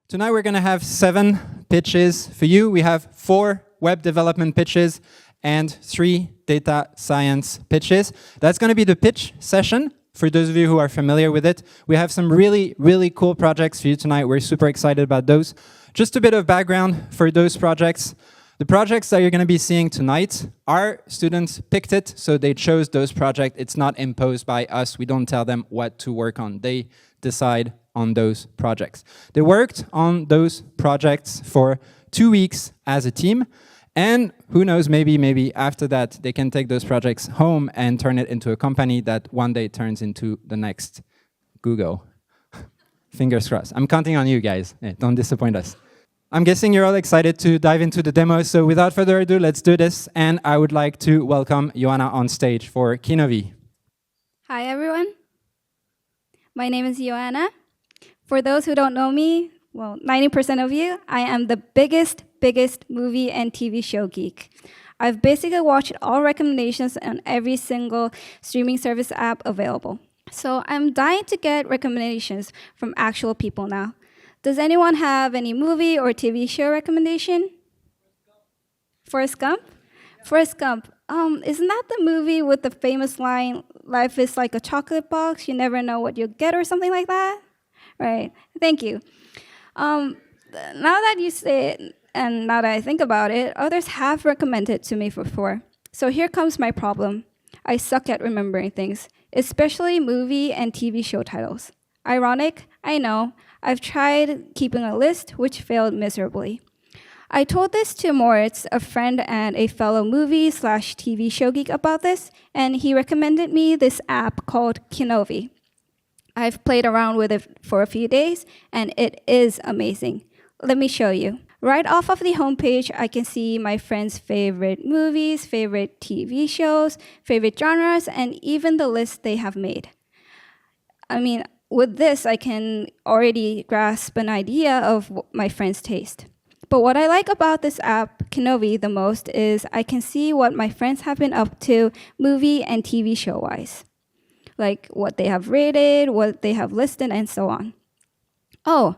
Tonight we're going to have 7 pitches for you. We have 4 web development pitches and 3 data science pitches. That's going to be the pitch session. For those of you who are familiar with it, we have some really, really cool projects for you tonight. We're super excited about those. Just a bit of background for those projects. The projects that you're going to be seeing tonight, our students picked it, so they chose those projects. It's not imposed by us. We don't tell them what to work on. They decide on those projects. They worked on those projects for 2 weeks as a team, and who knows, maybe after that, they can take those projects home and turn it into a company that one day turns into the next Google. Fingers crossed. I'm counting on you guys. Hey, don't disappoint us. I'm guessing you're all excited to dive into the demo, so without further ado, let's do this. And I would like to welcome Joanna on stage for Kinovie. Hi, everyone. My name is Joanna. For those who don't know me, well, 90% of you, I am the biggest movie and TV show geek. I've basically watched all recommendations on every single streaming service app available. So I'm dying to get recommendations from actual people now. Does anyone have any movie or TV show recommendation? Forrest Gump? Forrest Gump. Isn't that the movie with the famous line, "Life is like a chocolate box, you never know what you'll get," or something like that? Right, thank you. Now that you say it, and now that I think about it, others have recommended to me before. So here comes my problem. I suck at remembering things, especially movie and TV show titles. Ironic, I know. I've tried keeping a list, which failed miserably. I told this to Moritz, a friend and a fellow movie/TV show geek about this, and he recommended me this app called Kinovie. I've played around with it for a few days, and it is amazing. Let me show you. Right off of the homepage, I can see my friends' favorite movies, favorite TV shows, favorite genres, and even the list they have made. I mean, with this, I can already grasp an idea of my friends' taste. But what I like about this app, Kinovie, the most is I can see what my friends have been up to movie and TV show-wise. Like what they have rated, what they have listed, and so on. Oh,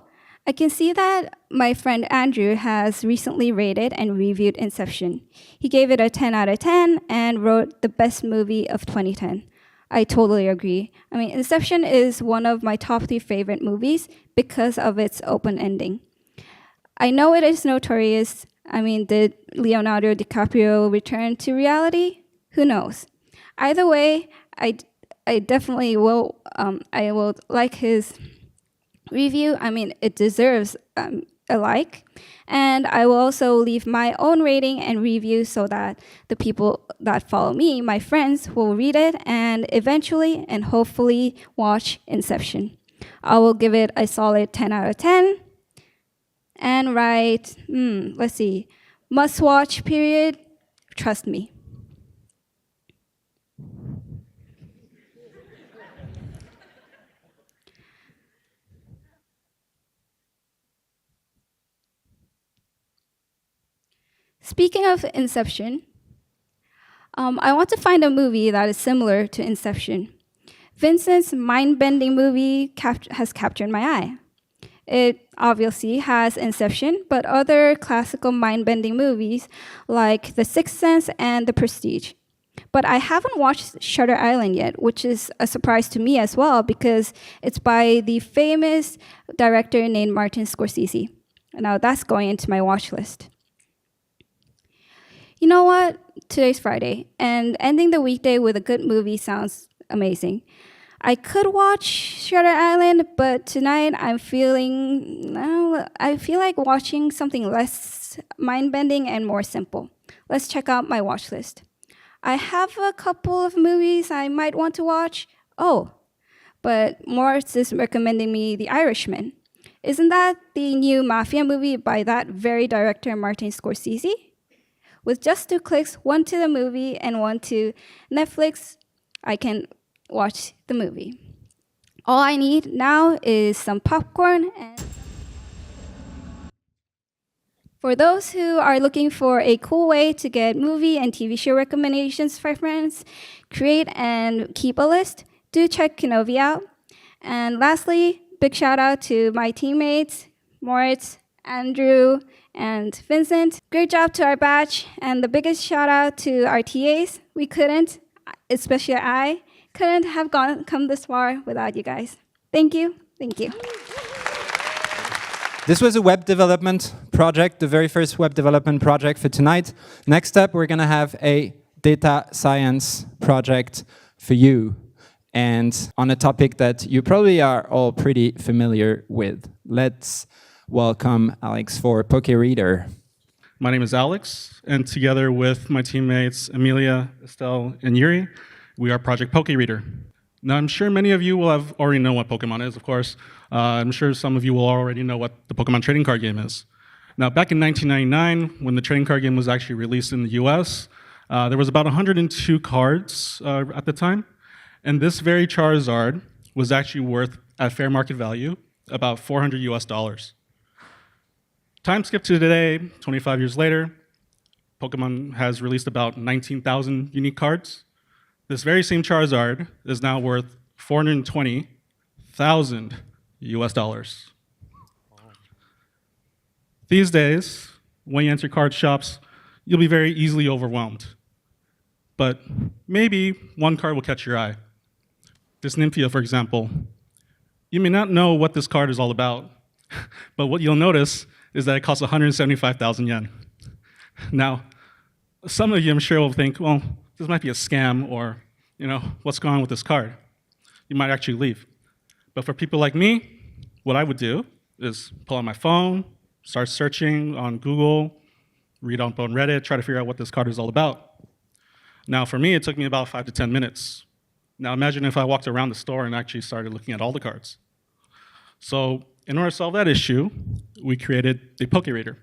I can see that my friend Andrew has recently rated and reviewed Inception. He gave it a 10 out of 10 and wrote the best movie of 2010. I totally agree. I mean, Inception is one of my top 3 favorite movies because of its open ending. I know it is notorious. I mean, did Leonardo DiCaprio return to reality? Who knows? Either way, I definitely will. I will like his review. I mean, it deserves a like. And I will also leave my own rating and review so that the people that follow me, my friends, will read it and eventually and hopefully watch Inception. I will give it a solid 10 out of 10 and write, let's see, must watch period, trust me. Speaking of Inception, I want to find a movie that is similar to Inception. Vincent's mind-bending movie has captured my eye. It obviously has Inception, but other classical mind-bending movies like The Sixth Sense and The Prestige. But I haven't watched Shutter Island yet, which is a surprise to me as well because it's by the famous director named Martin Scorsese. Now that's going into my watch list. You know what? Today's Friday, and ending the weekday with a good movie sounds amazing. I could watch Shutter Island, but tonight I feel like watching something less mind-bending and more simple. Let's check out my watch list. I have a couple of movies I might want to watch. Oh, but Moritz is recommending me The Irishman. Isn't that the new mafia movie by that very director, Martin Scorsese? With just 2 clicks, one to the movie and one to Netflix, I can watch the movie. All I need now is some popcorn. And for those who are looking for a cool way to get movie and TV show recommendations for friends, create and keep a list, do check Kinovie out. And lastly, big shout out to my teammates, Moritz, Andrew, and Vincent. Great job to our batch, and the biggest shout out to our TAs. We couldn't, especially I, couldn't have come this far without you guys. Thank you. Thank you. This was a web development project, the very first web development project for tonight. Next up, we're going to have a data science project for you, and on a topic that you probably are all pretty familiar with. Let's welcome Alex for PokéReader. My name is Alex, and together with my teammates Amelia, Estelle, and Yuri, we are Project PokéReader. Now, I'm sure many of you will have already know what Pokemon is, of course. I'm sure some of you will already know what the Pokemon trading card game is. Now, back in 1999, when the trading card game was actually released in the US, there was about 102 cards at the time, and this very Charizard was actually worth, at fair market value, about $400 US. Time skip to today, 25 years later, Pokemon has released about 19,000 unique cards. This very same Charizard is now worth $420,000 US. These days, when you enter card shops, you'll be very easily overwhelmed. But maybe one card will catch your eye. This Nymphia, for example. You may not know what this card is all about, but what you'll notice is that it costs 175,000 yen. Now, some of you, I'm sure, will think, well, this might be a scam, or, what's going on with this card? You might actually leave. But for people like me, what I would do is pull out my phone, start searching on Google, read up on Reddit, try to figure out what this card is all about. Now, for me, it took me about 5 to 10 minutes. Now, imagine if I walked around the store and actually started looking at all the cards. So, in order to solve that issue, we created the PokéReader,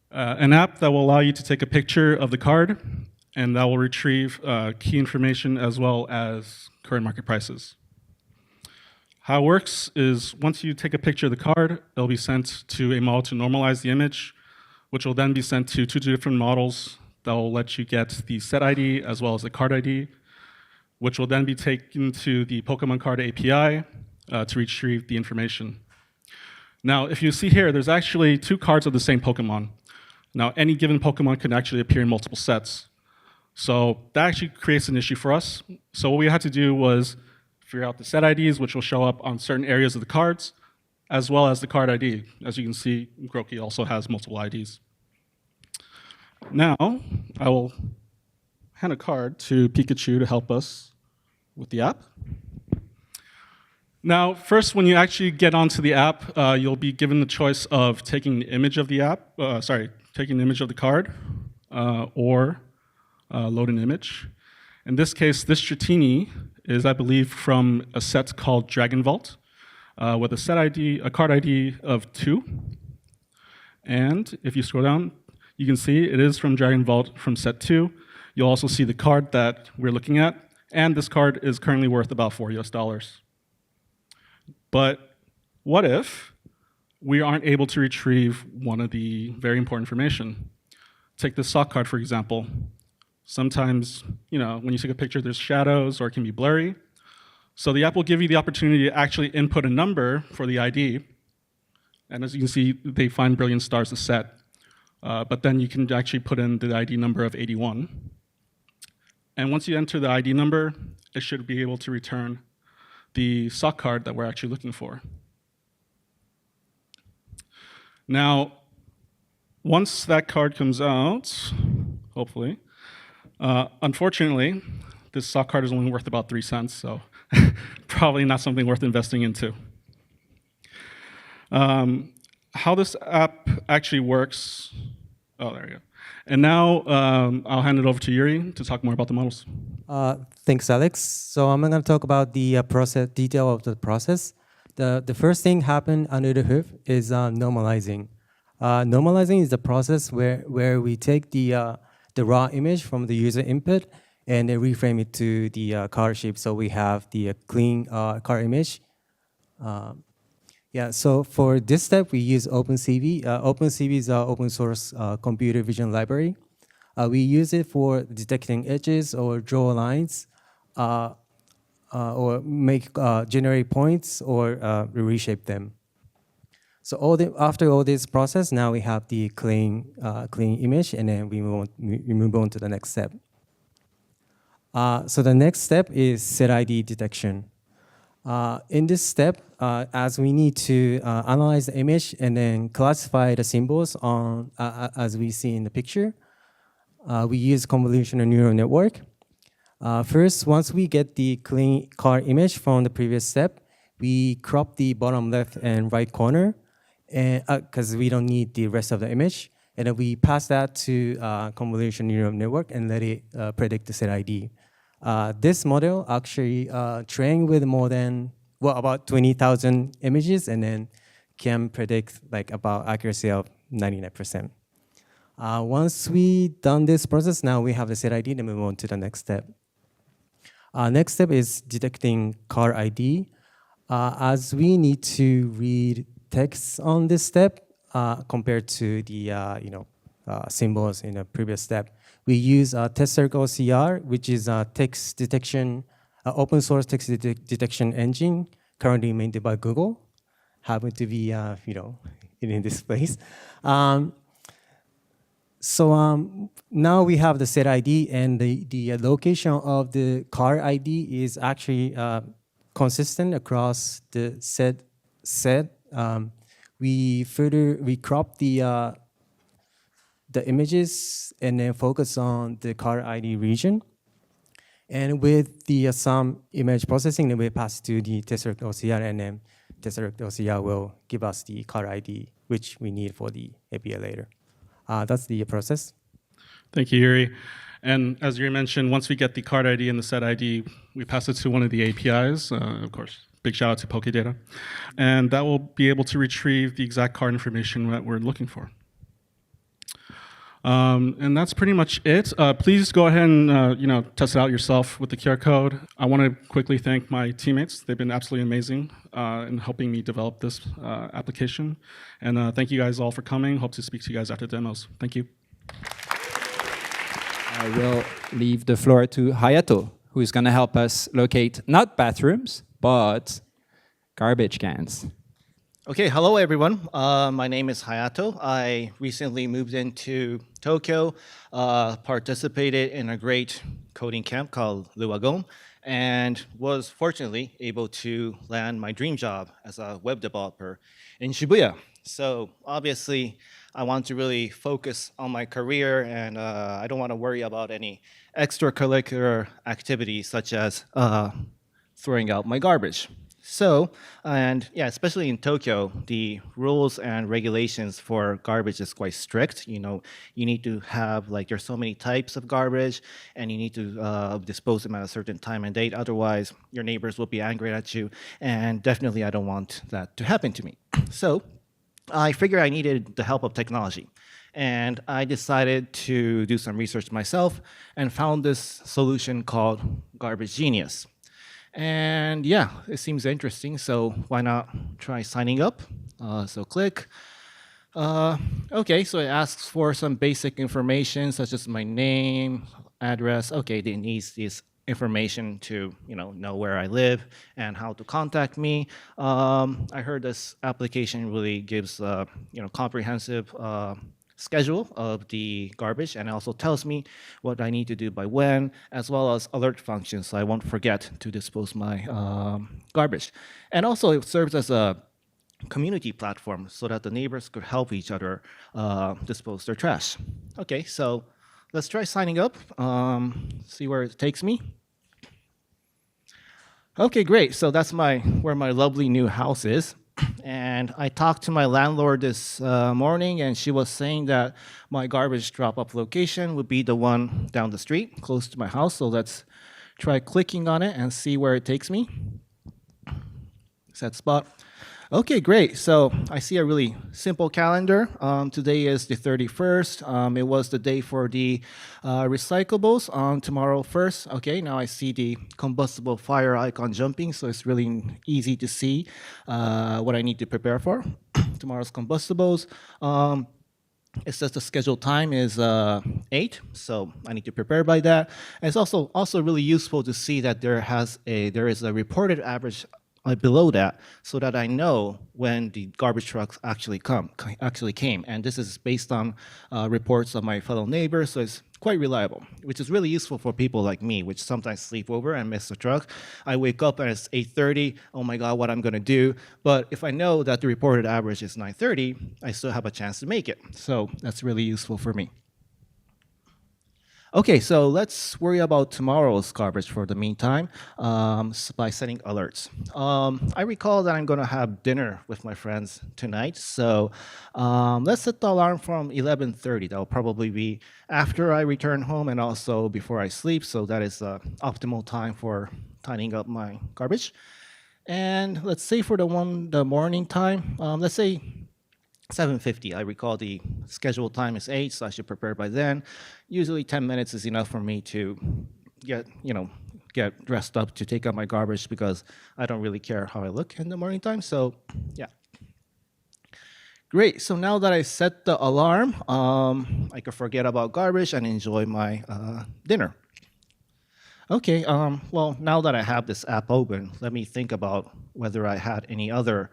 an app that will allow you to take a picture of the card, and that will retrieve key information as well as current market prices. How it works is once you take a picture of the card, it'll be sent to a model to normalize the image, which will then be sent to 2 different models that will let you get the set ID as well as the card ID, which will then be taken to the Pokemon Card API to retrieve the information. Now, if you see here, there's actually 2 cards of the same Pokemon. Now, any given Pokemon can actually appear in multiple sets. So that actually creates an issue for us. So what we had to do was figure out the set IDs, which will show up on certain areas of the cards, as well as the card ID. As you can see, Groki also has multiple IDs. Now, I will hand a card to Pikachu to help us with the app. Now, first, when you actually get onto the app, you'll be given the choice of taking the image of the taking the image of the card, or load an image. In this case, this Dratini is, I believe, from a set called Dragon Vault, with a card ID of 2. And if you scroll down, you can see it is from Dragon Vault from set 2. You'll also see the card that we're looking at, and this card is currently worth about $4 US. But what if we aren't able to retrieve one of the very important information? Take this sock card, for example. Sometimes, when you take a picture, there's shadows or it can be blurry. So the app will give you the opportunity to actually input a number for the ID. And as you can see, they find brilliant stars to set. But then you can actually put in the ID number of 81. And once you enter the ID number, it should be able to return the sock card that we're actually looking for. Now, once that card comes out, hopefully, unfortunately, this sock card is only worth about 3 cents, so probably not something worth investing into. How this app actually works, there you go. And now I'll hand it over to Yuri to talk more about the models. Thanks, Alex. So I'm going to talk about the detail of the process. The first thing happened under the hood is normalizing. Normalizing is the process where we take the raw image from the user input and then reframe it to the card shape, so we have the clean card image. So for this step, we use OpenCV. OpenCV is an open source computer vision library. We use it for detecting edges or draw lines, or generate points or reshape them. So after all this process, now we have the clean image, and then we move on to the next step. So the next step is set ID detection. In this step, as we need to analyze the image and then classify the symbols as we see in the picture, we use convolutional neural network. First, once we get the clean car image from the previous step, we crop the bottom left and right corner, because we don't need the rest of the image. And then we pass that to convolutional neural network and let it predict the set ID. This model actually trained with more than, about 20,000 images, and then can predict like about accuracy of 99%. Once we done this process, now we have the set ID, then we move on to the next step. Next step is detecting car ID. As we need to read text on this step compared to the symbols in the previous step, we use TestCircle-CR, which is a text detection, open source text detection engine currently maintained by Google. Happen to be in this place. So now we have the set ID, and the location of the car ID is actually consistent across the set. We crop the images and then focus on the car ID region. And with the some image processing, then we pass to the TestCircle-CR, and then TestCircle-CR will give us the car ID, which we need for the API later. That's the process. Thank you, Yuri. And as Yuri mentioned, once we get the card ID and the set ID, we pass it to one of the APIs, of course. Big shout out to PokéReader. And that will be able to retrieve the exact card information that we're looking for. And that's pretty much it. Please go ahead and test it out yourself with the QR code. I want to quickly thank my teammates. They've been absolutely amazing in helping me develop this application. And thank you guys all for coming. Hope to speak to you guys after demos. Thank you. I will leave the floor to Hayato, who is going to help us locate not bathrooms, but garbage cans. Okay, hello everyone. My name is Hayato. I recently moved into Tokyo, participated in a great coding camp called Wagon, and was fortunately able to land my dream job as a web developer in Shibuya. So obviously, I want to really focus on my career, and I don't want to worry about any extracurricular activities such as throwing out my garbage. So, and yeah, especially in Tokyo, the rules and regulations for garbage is quite strict. You need to have, there's so many types of garbage, and you need to dispose them at a certain time and date. Otherwise, your neighbors will be angry at you, and definitely I don't want that to happen to me. So, I figured I needed the help of technology. And I decided to do some research myself and found this solution called Garbage Genius. And yeah, it seems interesting, so why not try signing up? So click. Okay, so it asks for some basic information such as my name, address. Okay, it needs this information to know where I live and how to contact me. I heard this application really gives comprehensive schedule of the garbage, and it also tells me what I need to do by when, as well as alert functions, so I won't forget to dispose my garbage. And also it serves as a community platform so that the neighbors could help each other dispose their trash. Okay, so let's try signing up, see where it takes me. Okay, great, so that's where my lovely new house is. And I talked to my landlord this morning, and she was saying that my garbage drop-off location would be the one down the street, close to my house. So let's try clicking on it and see where it takes me. Set spot. Okay, great. So I see a really simple calendar. Today is the 31st. It was the day for the recyclables on tomorrow 1st. Okay, now I see the combustible fire icon jumping, so it's really easy to see what I need to prepare for. Tomorrow's combustibles. It says the scheduled time is 8, so I need to prepare by that. And it's also really useful to see that there is a reported average below that, so that I know when the garbage trucks actually came. And this is based on reports of my fellow neighbors, so it's quite reliable, which is really useful for people like me, which sometimes sleep over and miss the truck. I wake up and it's 8:30. Oh my God, what I'm gonna do? But if I know that the reported average is 9:30, I still have a chance to make it. So that's really useful for me. Okay, so let's worry about tomorrow's garbage for the meantime by setting alerts. I recall that I'm going to have dinner with my friends tonight, so let's set the alarm from 11:30. That will probably be after I return home and also before I sleep, so that is the optimal time for tidying up my garbage. And let's say for the morning time, let's say 7:50. I recall the scheduled time is 8, so I should prepare by then. Usually 10 minutes is enough for me to get dressed up to take out my garbage because I don't really care how I look in the morning time. So yeah. Great. So now that I set the alarm, I can forget about garbage and enjoy my dinner. Okay, well, now that I have this app open, let me think about whether I had any other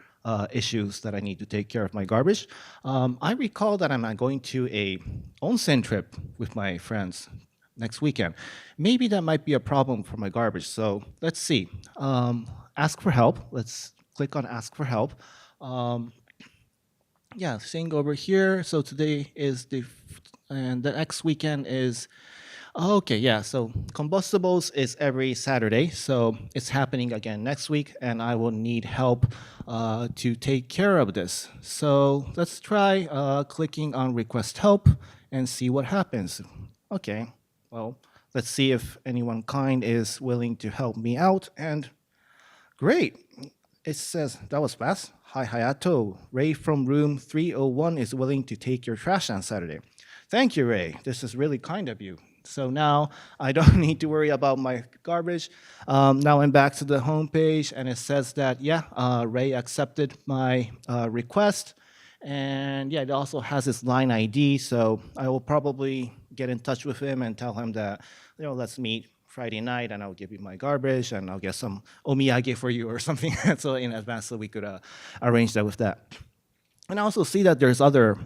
issues that I need to take care of my garbage. I recall that I'm going to a onsen trip with my friends next weekend. Maybe that might be a problem for my garbage, so let's see. Ask for help. Let's click on ask for help. Yeah, seeing over here, so today is and the next weekend is, okay, yeah, so combustibles is every Saturday, so it's happening again next week, and I will need help to take care of this. So let's try clicking on request help and see what happens. Okay, well, let's see if anyone kind is willing to help me out, and great. It says, that was fast. Hi, Hayato. Ray from room 301 is willing to take your trash on Saturday. Thank you, Ray. This is really kind of you. So now I don't need to worry about my garbage. Now I'm back to the home page, and it says that, yeah, Ray accepted my request. And yeah, it also has his line ID, so I will probably get in touch with him and tell him that, let's meet Friday night, and I'll give you my garbage, and I'll get some omiyage for you or something so in advance, so we could arrange that with that. And I also see that there's other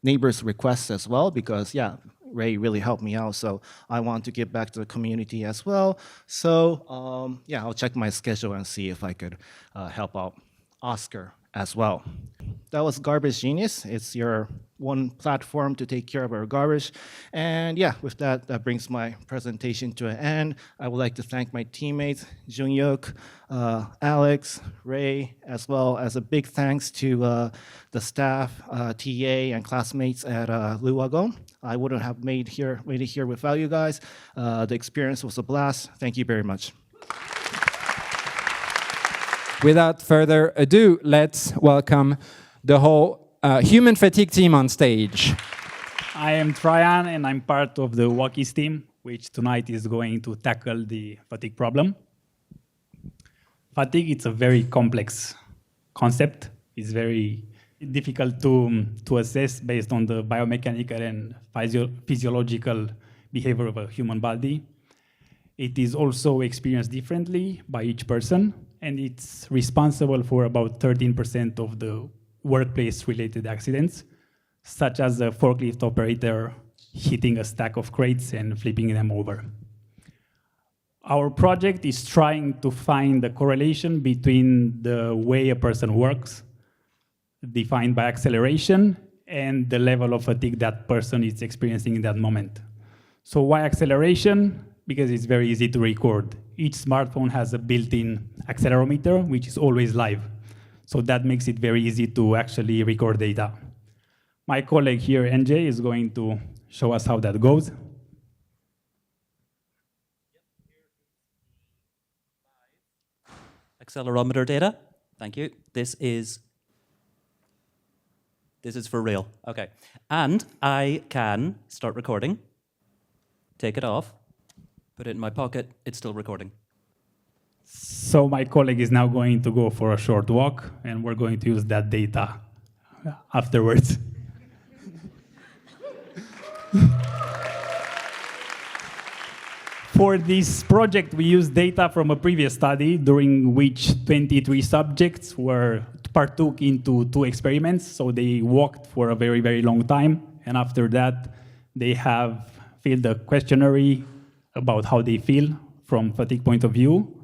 neighbors' requests as well, because, yeah, Ray really helped me out, so I want to give back to the community as well. So, yeah, I'll check my schedule and see if I could help out Oscar as well. That was Garbage Genius. It's your one platform to take care of our garbage. And yeah, with that, that brings my presentation to an end. I would like to thank my teammates, Junhyuk, Alex, Ray, as well as a big thanks to the staff, TA, and classmates at Wagon. I wouldn't have made it here without you guys. The experience was a blast. Thank you very much. Without further ado, let's welcome the whole human fatigue team on stage. I am Traian, and I'm part of the Walkies team, which tonight is going to tackle the fatigue problem. Fatigue is a very complex concept. It's very difficult to assess based on the biomechanical and physiological behavior of a human body. It is also experienced differently by each person, and it's responsible for about 13% of the workplace-related accidents, such as a forklift operator hitting a stack of crates and flipping them over. Our project is trying to find the correlation between the way a person works, defined by acceleration, and the level of fatigue that person is experiencing in that moment. So why acceleration? Because it's very easy to record. Each smartphone has a built-in accelerometer, which is always live. So that makes it very easy to actually record data. My colleague here, NJ, is going to show us how that goes. Accelerometer data. Thank you. This is for real. Okay. And I can start recording, take it off, put it in my pocket, it's still recording. So my colleague is now going to go for a short walk, and we're going to use that data afterwards. For this project, we used data from a previous study during which 23 subjects partook into 2 experiments. So they walked for a very, very long time. And after that, they have filled a questionnaire about how they feel from fatigue point of view.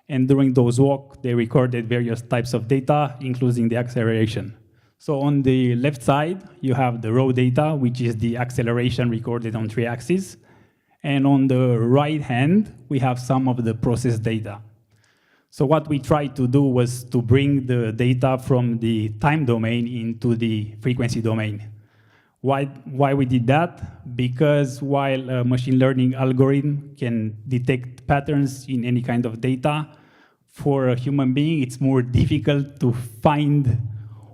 And during those walks, they recorded various types of data, including the acceleration. So on the left side, you have the raw data, which is the acceleration recorded on 3 axes. And on the right hand, we have some of the process data. So what we tried to do was to bring the data from the time domain into the frequency domain. Why we did that? Because while a machine learning algorithm can detect patterns in any kind of data, for a human being, it's more difficult to find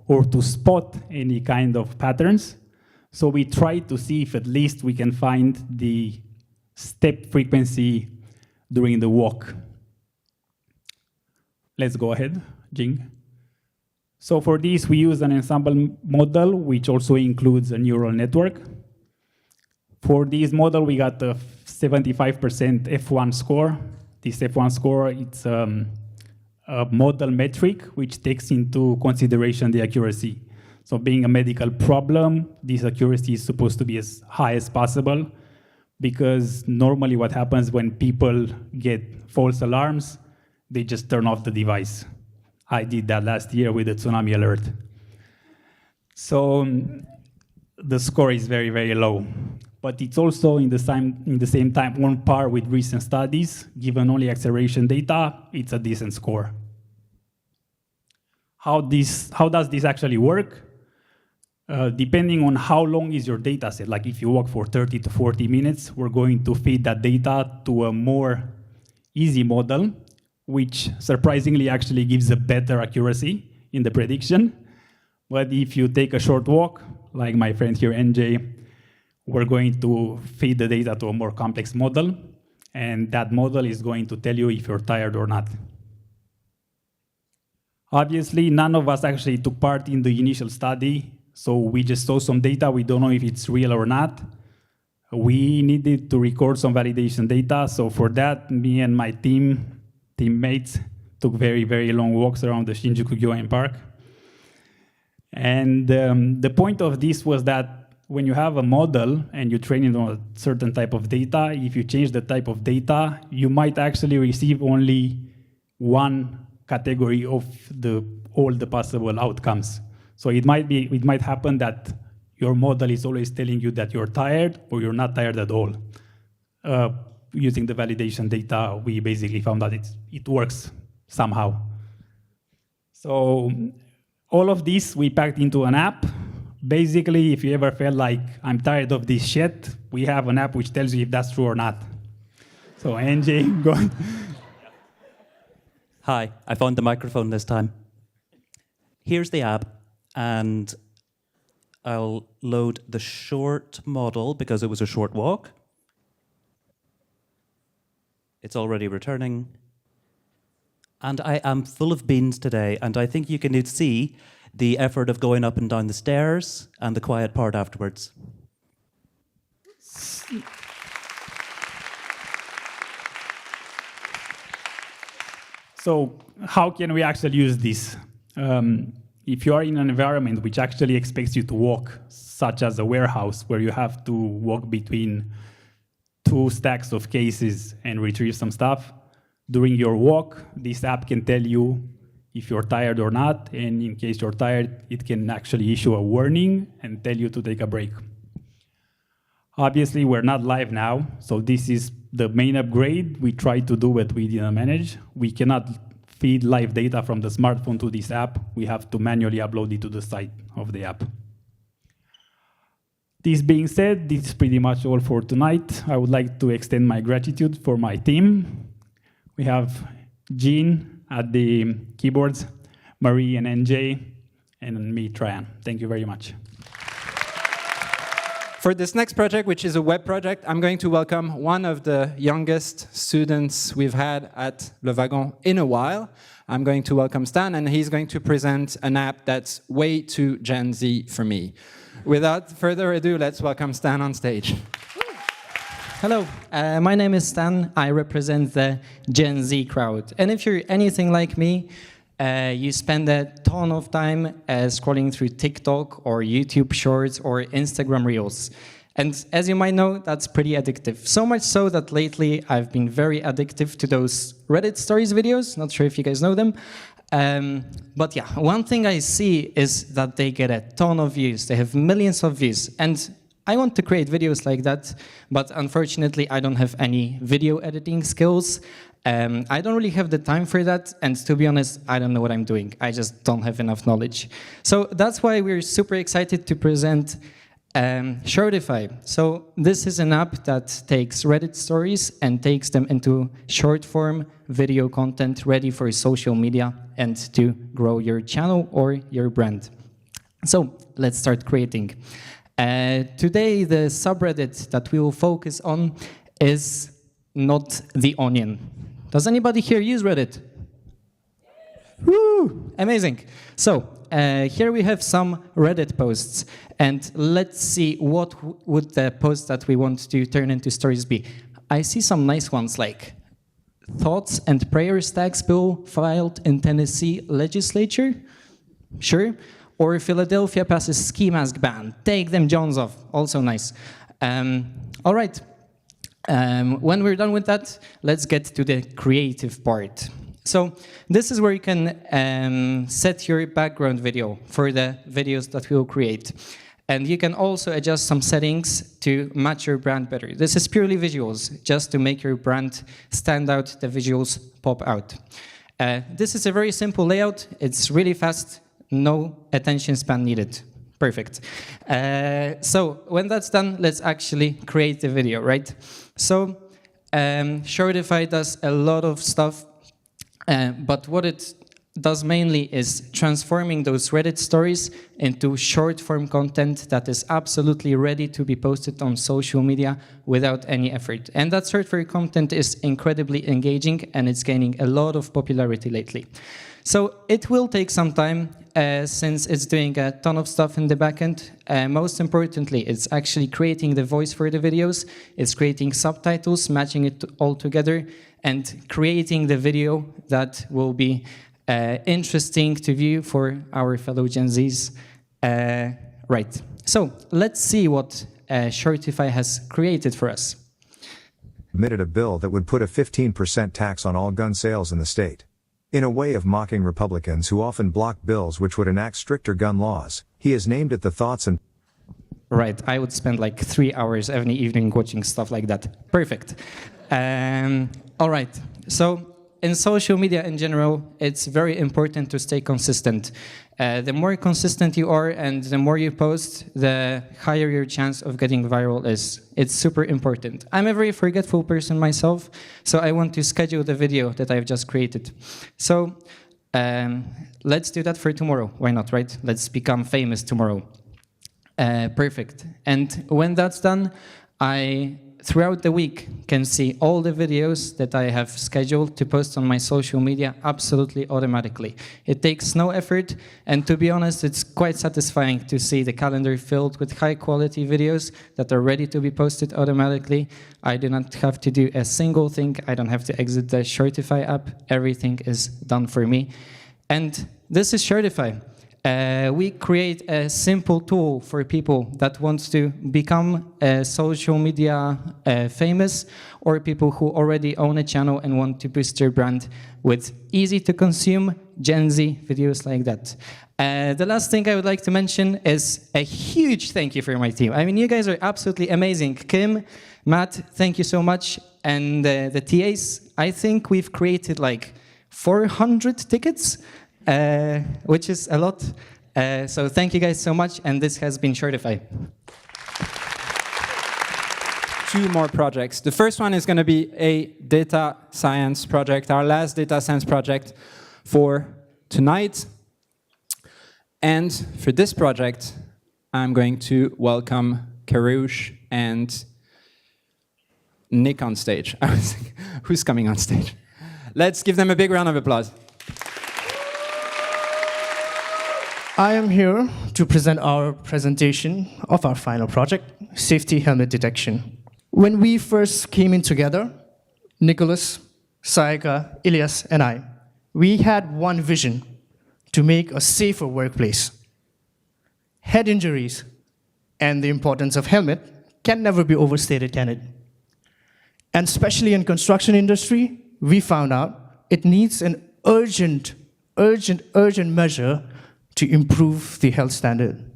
or to spot any kind of patterns. So we tried to see if at least we can find the step frequency during the walk. Let's go ahead, Jing. So for this, we use an ensemble model, which also includes a neural network. For this model, we got a 75% F1 score. This F1 score, it's a model metric, which takes into consideration the accuracy. So being a medical problem, this accuracy is supposed to be as high as possible, because normally what happens when people get false alarms, they just turn off the device. I did that last year with the tsunami alert. So the score is very, very low. But it's also in the same time on par with recent studies. Given only acceleration data, it's a decent score. How does this actually work? Depending on how long is your data set, like if you walk for 30 to 40 minutes, we're going to feed that data to a more easy model, which surprisingly actually gives a better accuracy in the prediction. But if you take a short walk, like my friend here, NJ, we're going to feed the data to a more complex model, and that model is going to tell you if you're tired or not. Obviously, none of us actually took part in the initial study, so we just saw some data. We don't know if it's real or not. We needed to record some validation data, so for that, me and my teammates took very, very long walks around the Shinjuku Gyoen Park. And the point of this was that when you have a model and you train it on a certain type of data, if you change the type of data, you might actually receive only one category of all the possible outcomes. So it might happen that your model is always telling you that you're tired or you're not tired at all. Using the validation data, we basically found that it works somehow. So all of this we packed into an app. Basically, if you ever felt like I'm tired of this shit, we have an app which tells you if that's true or not. So NJ, go on. Hi, I found the microphone this time. Here's the app, and I'll load the short model because it was a short walk. It's already returning. And I am full of beans today, and I think you can see the effort of going up and down the stairs and the quiet part afterwards. So how can we actually use this? If you are in an environment which actually expects you to walk, such as a warehouse where you have to walk between 2 stacks of cases and retrieve some stuff, during your walk, this app can tell you if you're tired or not, and in case you're tired, it can actually issue a warning and tell you to take a break. Obviously, we're not live now, so this is the main upgrade. We tried to do what we didn't manage. We cannot feed live data from the smartphone to this app. We have to manually upload it to the site of the app. This being said, this is pretty much all for tonight. I would like to extend my gratitude for my team. We have Jean at the keyboards, Marie and NJ, and me, Traian. Thank you very much. For this next project, which is a web project, I'm going to welcome one of the youngest students we've had at Le Wagon in a while. I'm going to welcome Stan, and he's going to present an app that's way too Gen Z for me. Without further ado, let's welcome Stan on stage. Hello, my name is Stan. I represent the Gen Z crowd. And if you're anything like me, you spend a ton of time scrolling through TikTok or YouTube Shorts or Instagram Reels. And as you might know, that's pretty addictive. So much so that lately I've been very addictive to those Reddit stories videos. Not sure if you guys know them. But yeah, one thing I see is that they get a ton of views. They have millions of views. And I want to create videos like that, but unfortunately I don't have any video editing skills. I don't really have the time for that, and to be honest, I don't know what I'm doing. I just don't have enough knowledge. So that's why we're super excited to present Shortify. So this is an app that takes Reddit stories and takes them into short form video content ready for social media and to grow your channel or your brand. So let's start creating. Today, the subreddit that we will focus on is Not the Onion. Does anybody here use Reddit? Woo! Amazing. So here we have some Reddit posts, and let's see what would the post that we want to turn into stories be. I see some nice ones like thoughts and prayers tax bill filed in Tennessee legislature. Sure. Or Philadelphia passes ski mask ban. Take them Johns off. Also nice. All right. When we're done with that, let's get to the creative part. So this is where you can set your background video for the videos that we will create. And you can also adjust some settings to match your brand better. This is purely visuals, just to make your brand stand out, the visuals pop out. This is a very simple layout. It's really fast. No attention span needed. Perfect. So when that's done, let's actually create the video, right? So Shortify does a lot of stuff, but what it does mainly is transforming those Reddit stories into short form content that is absolutely ready to be posted on social media without any effort. And that short form content is incredibly engaging, and it's gaining a lot of popularity lately. So it will take some time since it's doing a ton of stuff in the backend. Most importantly, it's actually creating the voice for the videos. It's creating subtitles, matching it all together, and creating the video that will be interesting to view for our fellow Gen Zs. Right. So let's see what Shortify has created for us. Submitted a bill that would put a 15% tax on all gun sales in the state. In a way of mocking Republicans who often block bills which would enact stricter gun laws, he has named it the thoughts and... Right, I would spend like 3 hours every evening watching stuff like that. Perfect. All right, so in social media in general, it's very important to stay consistent. The more consistent you are and the more you post, the higher your chance of getting viral is. It's super important. I'm a very forgetful person myself, so I want to schedule the video that I've just created. So let's do that for tomorrow. Why not, right? Let's become famous tomorrow. Perfect. And when that's done, I, throughout the week, can see all the videos that I have scheduled to post on my social media absolutely automatically. It takes no effort, and to be honest, it's quite satisfying to see the calendar filled with high-quality videos that are ready to be posted automatically. I do not have to do a single thing. I don't have to exit the Shortify app. Everything is done for me. And this is Shortify. We create a simple tool for people that want to become social media famous, or people who already own a channel and want to boost their brand with easy-to-consume Gen Z videos like that. The last thing I would like to mention is a huge thank you for my team. I mean, you guys are absolutely amazing. Kim, Matt, thank you so much. And the TAs, I think we've created like 400 tickets. Which is a lot. So thank you guys so much, and this has been Shortify. 2 more projects. The first one is going to be a data science project, our last data science project for tonight. And for this project, I'm going to welcome Karouche and Nick on stage. I was thinking, who's coming on stage? Let's give them a big round of applause. I am here to present our presentation of our final project, Safety Helmet Detection. When we first came in together, Nicholas, Sayaka, Ilyas, and I, we had one vision: to make a safer workplace. Head injuries and the importance of helmet can never be overstated, can it? And especially in construction industry, we found out it needs an urgent measure to improve the health standard.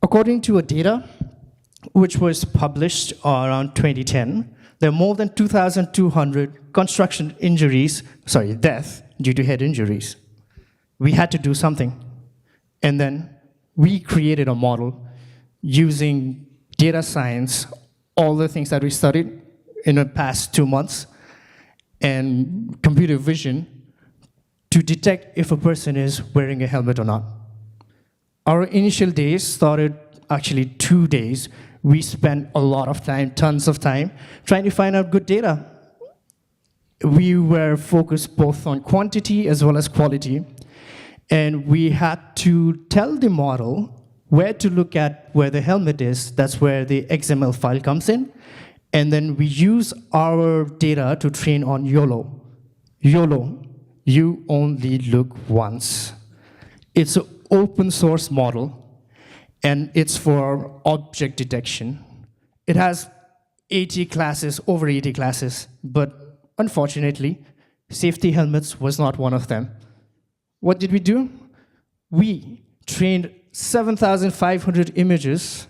According to a data which was published around 2010, there are more than 2,200 construction death due to head injuries. We had to do something. And then we created a model using data science, all the things that we studied in the past 2 months, and computer vision to detect if a person is wearing a helmet or not. Our initial days started actually 2 days. We spent a lot of time, tons of time, trying to find out good data. We were focused both on quantity as well as quality. And we had to tell the model where to look at where the helmet is. That's where the XML file comes in. And then we use our data to train on YOLO. YOLO, you only look once. It's an open source model, and it's for object detection. It has 80 classes, over 80 classes, but unfortunately, safety helmets was not one of them. What did we do? We trained 7,500 images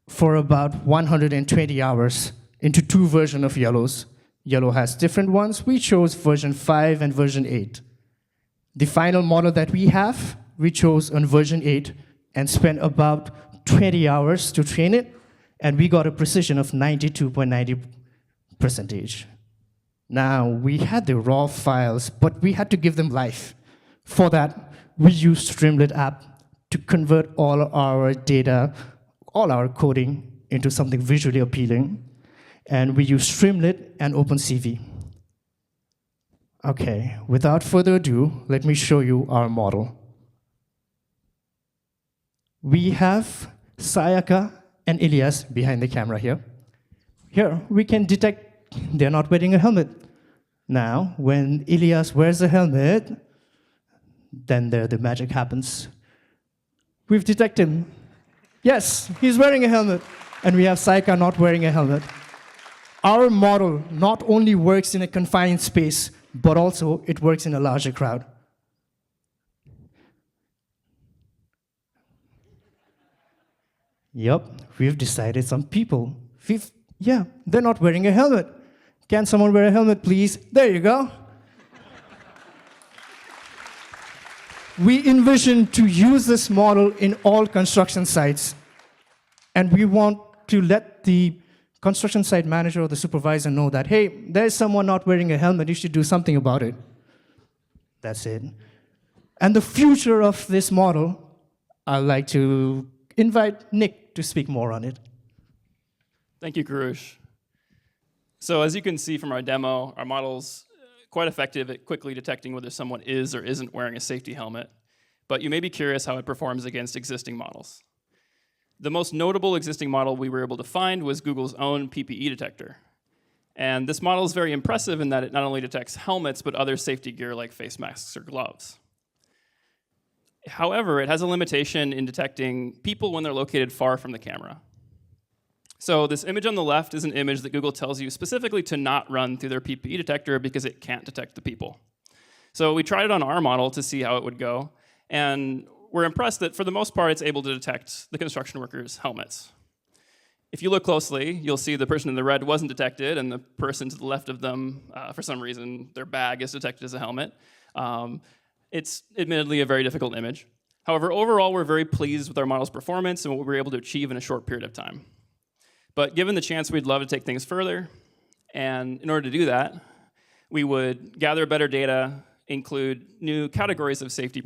for about 120 hours into 2 versions of YOLOs. YOLO has different ones. We chose version 5 and version 8. The final model that we have, we chose on version 8 and spent about 20 hours to train it, and we got a precision of 92.90%. Now, we had the raw files, but we had to give them life. For that, we used Streamlit app to convert all our data, all our coding, into something visually appealing. And we use Streamlit and OpenCV. Okay, without further ado, let me show you our model. We have Sayaka and Ilyas behind the camera here. Here, we can detect they're not wearing a helmet. Now, when Ilyas wears a helmet, then the magic happens. We've detected him. Yes, he's wearing a helmet. And we have Sayaka not wearing a helmet. Our model not only works in a confined space, but also it works in a larger crowd. Yep, we've decided some people. They're not wearing a helmet. Can someone wear a helmet, please? There you go. We envision to use this model in all construction sites. And we want to let the construction site manager or the supervisor know that, hey, there's someone not wearing a helmet, you should do something about it. That's it. And the future of this model, I'd like to invite Nick to speak more on it. Thank you, Kurush. So as you can see from our demo, our model's quite effective at quickly detecting whether someone is or isn't wearing a safety helmet. But you may be curious how it performs against existing models. The most notable existing model we were able to find was Google's own PPE detector. And this model is very impressive in that it not only detects helmets, but other safety gear like face masks or gloves. However, it has a limitation in detecting people when they're located far from the camera. So this image on the left is an image that Google tells you specifically to not run through their PPE detector because it can't detect the people. So we tried it on our model to see how it would go, and we're impressed that for the most part it's able to detect the construction workers' helmets. If you look closely, you'll see the person in the red wasn't detected, and the person to the left of them, for some reason, their bag is detected as a helmet. It's admittedly a very difficult image. However, overall, we're very pleased with our model's performance and what we were able to achieve in a short period of time. But given the chance, we'd love to take things further. And in order to do that, we would gather better data, include new categories of safety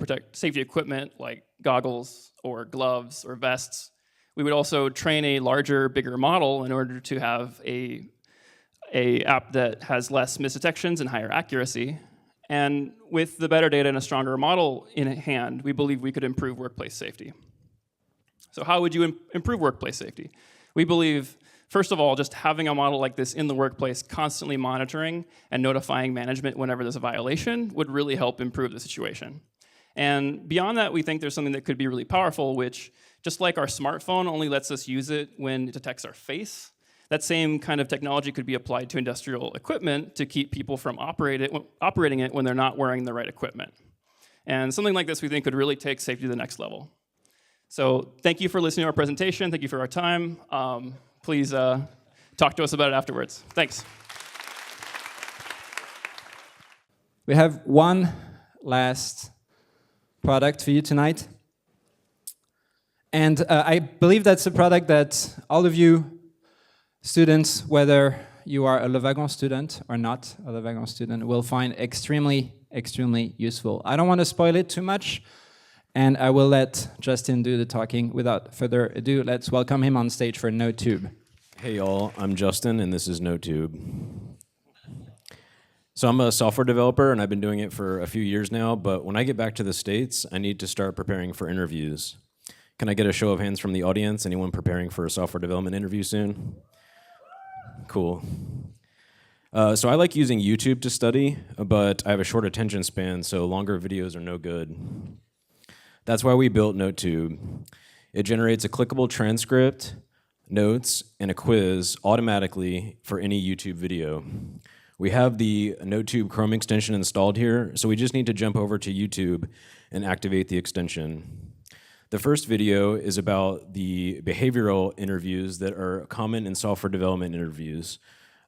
equipment like goggles or gloves or vests. We would also train a larger, bigger model in order to have a app that has less misdetections and higher accuracy. And with the better data and a stronger model in hand, we believe we could improve workplace safety. So how would you improve workplace safety? We believe First of all, just having a model like this in the workplace, constantly monitoring and notifying management whenever there's a violation would really help improve the situation. And beyond that, we think there's something that could be really powerful, which, just like our smartphone only lets us use it when it detects our face, that same kind of technology could be applied to industrial equipment to keep people from operating it when they're not wearing the right equipment. And something like this we think could really take safety to the next level. So thank you for listening to our presentation. Thank you for our time. Please talk to us about it afterwards. Thanks. We have one last product for you tonight. And I believe that's a product that all of you students, whether you are a Wagon student or not a Wagon student, will find extremely, extremely useful. I don't want to spoil it too much, and I will let Justin do the talking. Without further ado, let's welcome him on stage for NoteTube. Hey y'all, I'm Justin, and this is NoteTube. So I'm a software developer, and I've been doing it for a few years now, but when I get back to the States, I need to start preparing for interviews. Can I get a show of hands from the audience? Anyone preparing for a software development interview soon? Cool. So I like using YouTube to study, but I have a short attention span, so longer videos are no good. That's why we built NoteTube. It generates a clickable transcript, notes, and a quiz automatically for any YouTube video. We have the NoteTube Chrome extension installed here, so we just need to jump over to YouTube and activate the extension. The first video is about the behavioral interviews that are common in software development interviews.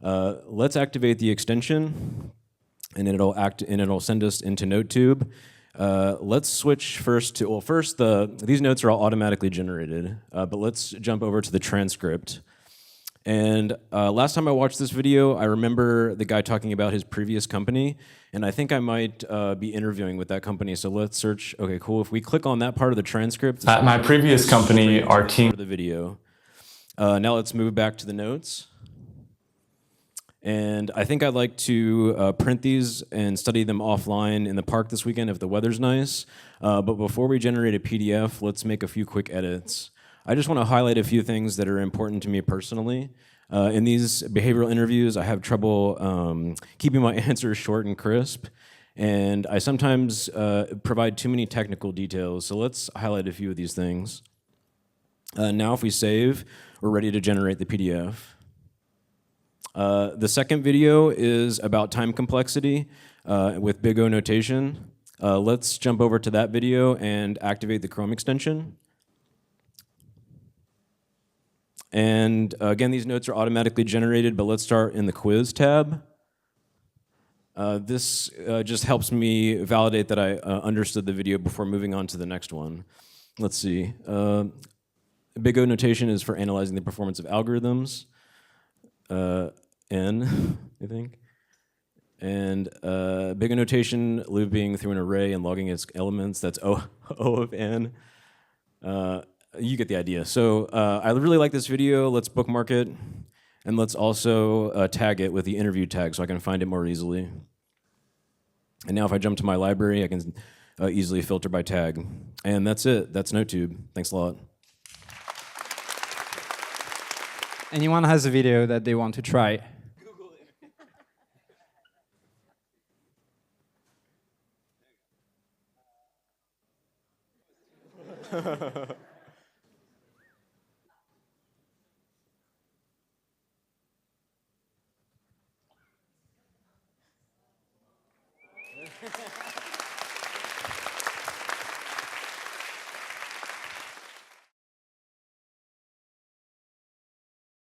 Let's activate the extension, and it'll send us into NoteTube. Let's switch first to, well, first, these notes are all automatically generated, but let's jump over to the transcript. And last time I watched this video, I remember the guy talking about his previous company, and I think I might be interviewing with that company. So let's search. Okay, cool. If we click on that part of the transcript, at my previous company, our team for the video. Now let's move back to the notes. And I think I'd like to print these and study them offline in the park this weekend if the weather's nice. But before we generate a PDF, let's make a few quick edits. I just want to highlight a few things that are important to me personally. In these behavioral interviews, I have trouble keeping my answers short and crisp, and I sometimes provide too many technical details, so let's highlight a few of these things. Now if we save, we're ready to generate the PDF. The second video is about time complexity with big O notation. Let's jump over to that video and activate the Chrome extension. And again, these notes are automatically generated, but let's start in the quiz tab. This just helps me validate that I understood the video before moving on to the next one. Let's see. Big O notation is for analyzing the performance of algorithms. N, I think. And big O notation, looping through an array and logging its elements. That's O of N. You get the idea. So I really like this video. Let's bookmark it. And let's also tag it with the interview tag so I can find it more easily. And now if I jump to my library, I can easily filter by tag. And that's it. That's NoteTube. Thanks a lot. Anyone has a video that they want to try?